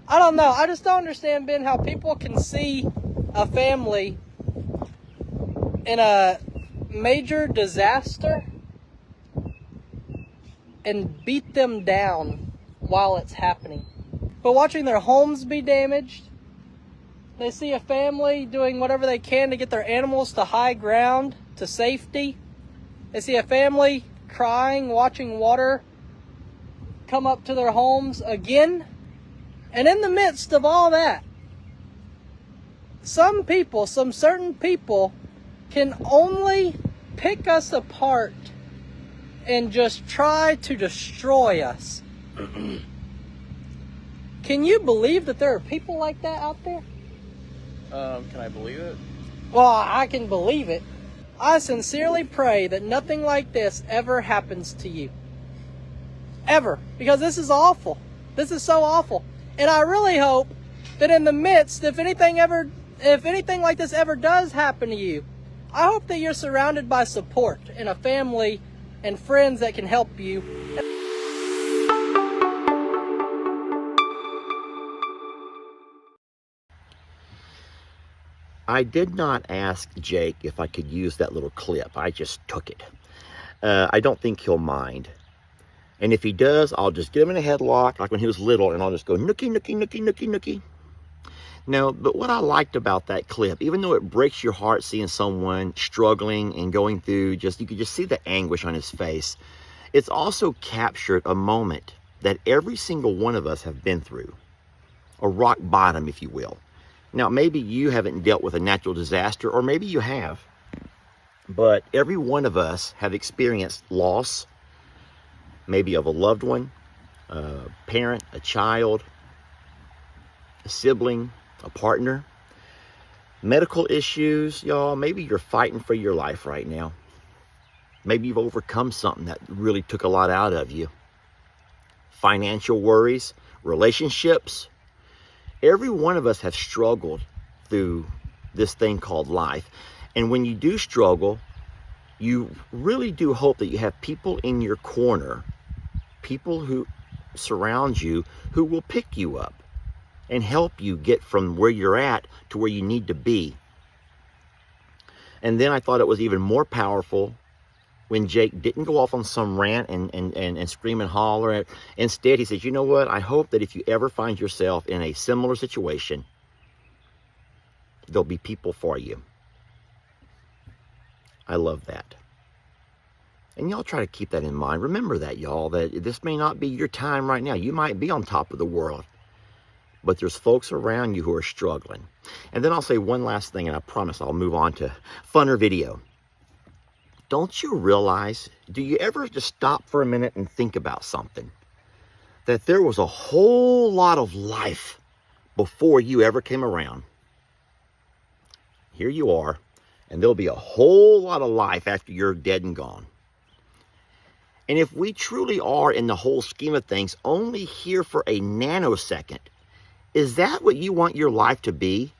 I don't know. I just don't understand, Ben, how people can see a family in a major disaster and beat them down while it's happening. But watching their homes be damaged, they see a family doing whatever they can to get their animals to high ground, to safety. They see a family crying, watching water come up to their homes again. And in the midst of all that, some certain people can only pick us apart and just try to destroy us. Can you believe that there are people like that out there? Can I believe it? Well, I can believe it. I sincerely pray that nothing like this ever happens to you. Ever. Because this is awful. This is so awful. And I really hope that in the midst, if anything like this ever does happen to you, I hope that you're surrounded by support and a family and friends that can help you. I did not ask Jake if I could use that little clip. I just took it. I don't think he'll mind. And if he does, I'll just get him in a headlock like when he was little, and I'll just go, nookie, nookie, nookie, nookie, nookie. No, but what I liked about that clip, even though it breaks your heart seeing someone struggling and going through, you could just see the anguish on his face. It's also captured a moment that every single one of us have been through. A rock bottom, if you will. Now, maybe you haven't dealt with a natural disaster, or maybe you have. But every one of us have experienced loss, maybe of a loved one, a parent, a child, a sibling, a partner. Medical issues, y'all. Maybe you're fighting for your life right now. Maybe you've overcome something that really took a lot out of you. Financial worries, relationships. Every one of us have struggled through this thing called life. And when you do struggle, you really do hope that you have people in your corner, people who surround you, who will pick you up and help you get from where you're at to where you need to be. And then I thought it was even more powerful when Jake didn't go off on some rant and scream and holler. Instead, he says, you know what? I hope that if you ever find yourself in a similar situation, there'll be people for you. I love that. And y'all try to keep that in mind. Remember that, y'all, that this may not be your time right now. You might be on top of the world, but there's folks around you who are struggling. And then I'll say one last thing, and I promise I'll move on to funner video. Don't you realize, do you ever just stop for a minute and think about something? That there was a whole lot of life before you ever came around. Here you are, and there'll be a whole lot of life after you're dead and gone. And if we truly are, in the whole scheme of things, only here for a nanosecond, is that what you want your life to be?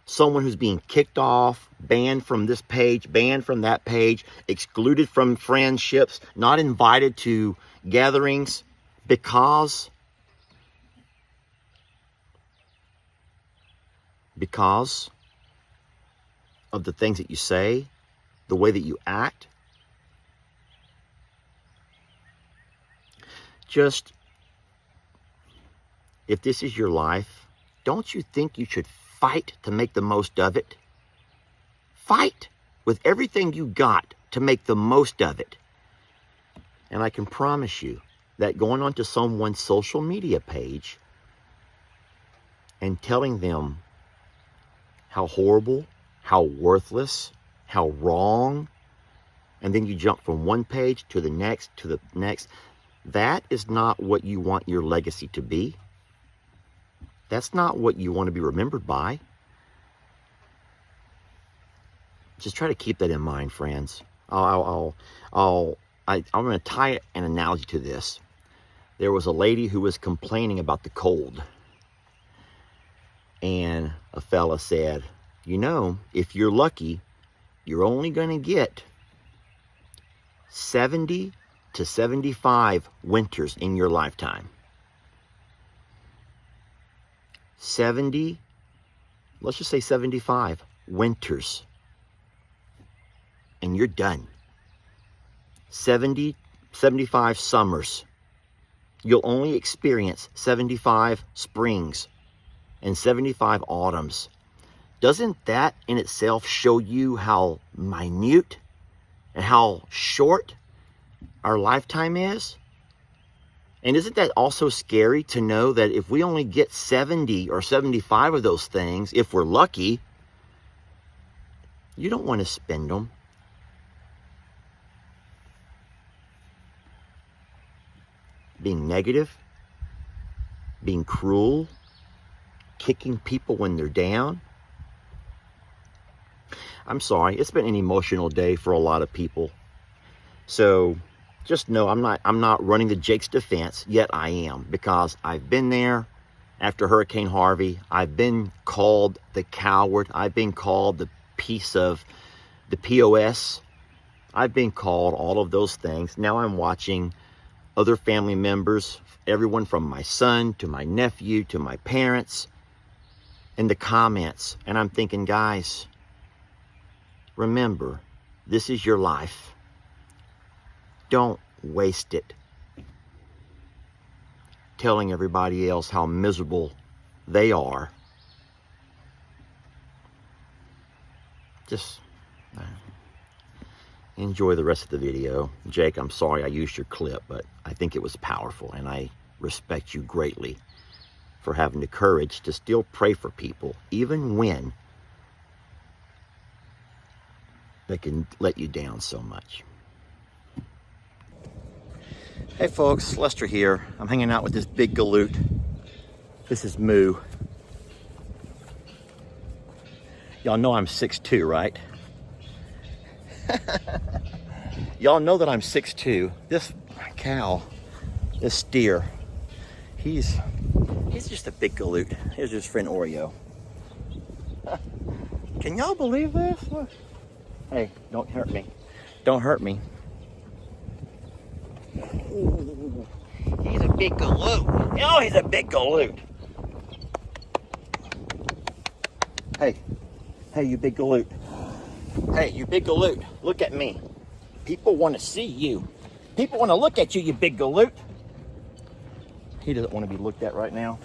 Someone who's being kicked off, banned from this page, banned from that page, excluded from friendships, not invited to gatherings because of the things that you say, the way that you act. Just, if this is your life, don't you think you should fight to make the most of it? Fight with everything you got to make the most of it. And I can promise you that going onto someone's social media page and telling them how horrible, how worthless, how wrong, and then you jump from one page to the next, that is not what you want your legacy to be. That's not what you want to be remembered by. Just try to keep that in mind, friends. I'm going to tie an analogy to this. There was a lady who was complaining about the cold. And a fella said, you know, if you're lucky, you're only going to get 70 to 75 winters in your lifetime. 70, let's just say 75 winters, and you're done. 70, 75 summers. You'll only experience 75 springs and 75 autumns. Doesn't that in itself show you how minute and how short our lifetime is? And isn't that also scary to know that if we only get 70 or 75 of those things, if we're lucky, you don't want to spend them. Being negative, being cruel, kicking people when they're down. I'm sorry, it's been an emotional day for a lot of people. So just know I'm not running to Jake's defense, yet I am, because I've been there after Hurricane Harvey. I've been called the coward. I've been called the piece of the POS. I've been called all of those things. Now I'm watching other family members, everyone from my son to my nephew to my parents, in the comments. And I'm thinking, guys, remember, this is your life. Don't waste it telling everybody else how miserable they are. Just enjoy the rest of the video. Jake, I'm sorry I used your clip, but I think it was powerful, and I respect you greatly for having the courage to still pray for people, even when they can let you down so much. Hey folks, Lester here. I'm hanging out with this big galoot. This is Moo. Y'all know I'm 6'2", right? Y'all know that I'm 6'2". This cow, this steer, he's just a big galoot. Here's his friend Oreo. Can y'all believe this? Look. Hey, don't hurt me. Don't hurt me. Ooh, he's a big galoot. Oh, he's a big galoot. Hey, you big galoot. Hey, you big galoot. Look at me. People want to see you. People want to look at you, you big galoot. He doesn't want to be looked at right now.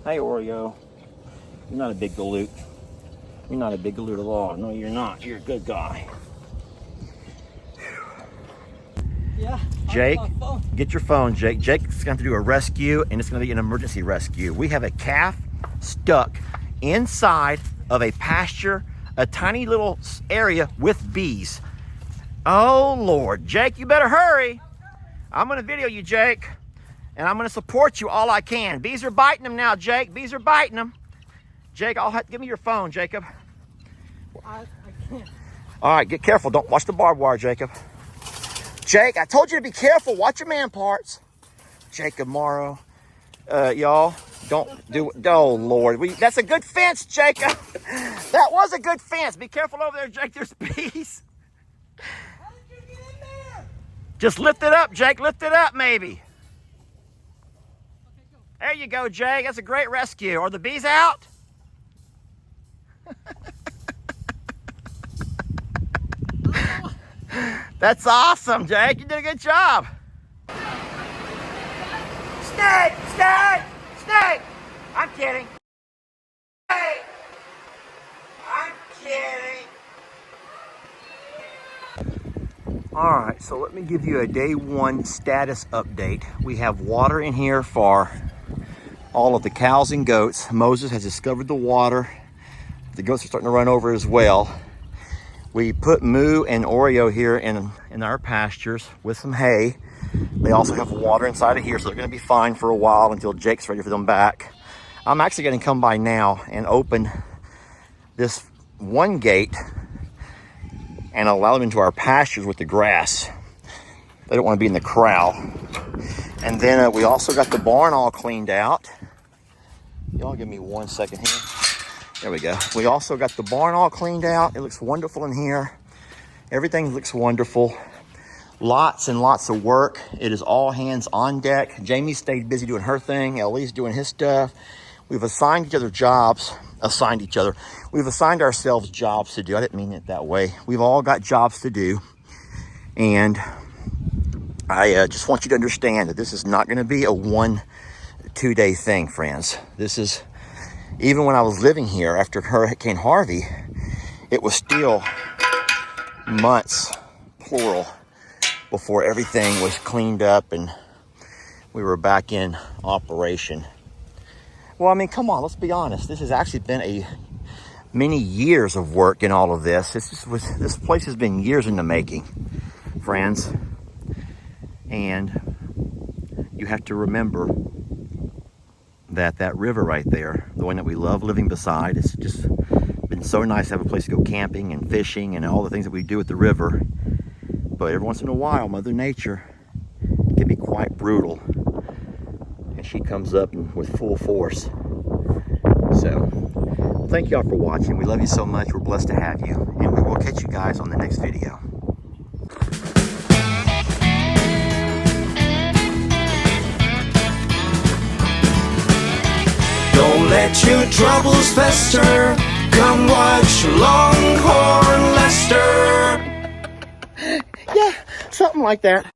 Hey, Oreo. You're not a big galoot. You're not a big galoot at all. No, you're not. You're a good guy. Yeah. Jake, get your phone, Jake. Jake's going to do a rescue, and it's going to be an emergency rescue. We have a calf stuck inside of a pasture, a tiny little area with bees. Oh, Lord. Jake, you better hurry. I'm going to video you, Jake, and I'm going to support you all I can. Bees are biting him now, Jake. Bees are biting him. Jake, give me your phone, Jacob. I can't. All right, get careful. Don't watch the barbed wire, Jacob. Jake, I told you to be careful. Watch your man parts. Jacob Morrow. Y'all, don't do it. Oh, Lord. That's a good fence, Jacob. That was a good fence. Be careful over there, Jake. There's bees. How did you get in there? Just lift it up, Jake. Lift it up, maybe. Okay, go. There you go, Jake. That's a great rescue. Are the bees out? That's awesome, Jake. You did a good job. Snake! Snake! Snake! I'm kidding. Hey! I'm kidding. All right, so let me give you a day one status update. We have water in here for all of the cows and goats. Moses has discovered the water. The goats are starting to run over as well. We put Moo and Oreo here in our pastures with some hay. They also have water inside of here, so they're going to be fine for a while until Jake's ready for them back. I'm actually going to come by now and open this one gate and allow them into our pastures with the grass. They don't want to be in the corral. And then we also got the barn all cleaned out. Y'all give me 1 second here. There we go. We also got the barn all cleaned out. It looks wonderful in here. Everything looks wonderful. Lots and lots of work. It is all hands on deck. Jamie stayed busy doing her thing. Ellie's doing his stuff. We've assigned each other jobs, we've assigned ourselves jobs to do. I didn't mean it that way. We've all got jobs to do. And I just want you to understand that this is not going to be a 1-2 day thing, friends. This is, even when I was living here after Hurricane Harvey, it was still months, plural, before everything was cleaned up and we were back in operation. Well, I mean, come on, let's be honest. This has actually been many years of work in all of this. This place has been years in the making, friends. And you have to remember that river right there, the one that we love living beside, it's just been so nice to have a place to go camping and fishing and all the things that we do at the river. But every once in a while, Mother Nature can be quite brutal. And she comes up with full force. So, well, thank y'all for watching. We love you so much. We're blessed to have you. And we will catch you guys on the next video. Don't let your troubles fester. Come watch Longhorn Lester. Yeah, something like that.